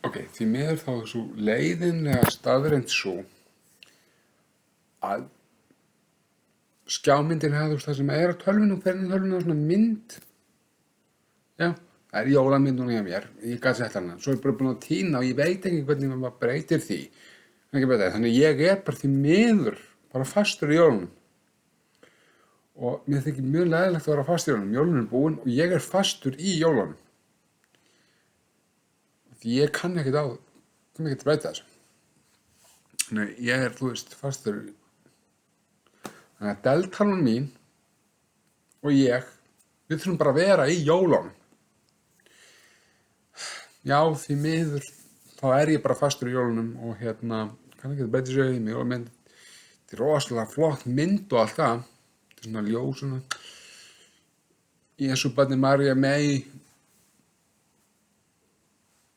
Ok, því miður þá er svo leiðinlega staðreynd svo að skjámyndir hefðu það sem er á tölvinu og hvernig tölvinu er svona mynd. Já, það er jólamynd núna hjá mér, ég gat sett hana. Svo er bara búin að tína og ég veit ekki hvernig maður breytir því. Þannig ég er bara því miður bara fastur í jólunum. Og mér þykir mjög leiðilegt að vera fastur í jólunum. Jólunum er búin og ég er fastur í jólunum. Því ég kann ekkert á, kann ekkert breyta þessu. Þannig ég er, fastur. Þannig að deltalan mín og ég, við þurfum bara að vera í jólunum. Já, því miður, þá er ég bara fastur í jólunum og kann ekkert breyta þessu í mig og mynd. Þetta er rosalega flott mynd og allt það. Þetta er svona ljós svona. Jesú barnið María Mey,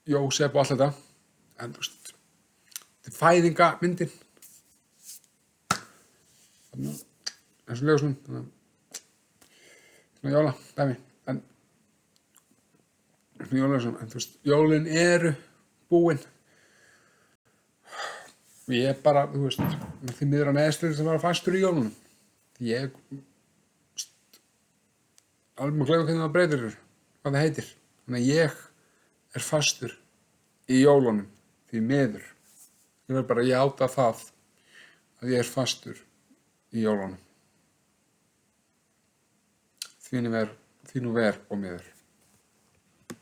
Jósef og allt þetta. En þetta er fæðingamyndin. Eins og ljósum. Svona jóla, dæmi. En svona jólaljósum. En jólin eru búin. Og ég bara, því miður á neðstöðu sem var fastur í jólunum. Því ég alveg má gleyma hvernig það breytir hvað það heitir. Þannig að ég er fastur í jólunum því miður. Ég verð bara að játa það að ég er fastur í jólunum. Því nú ver og miður.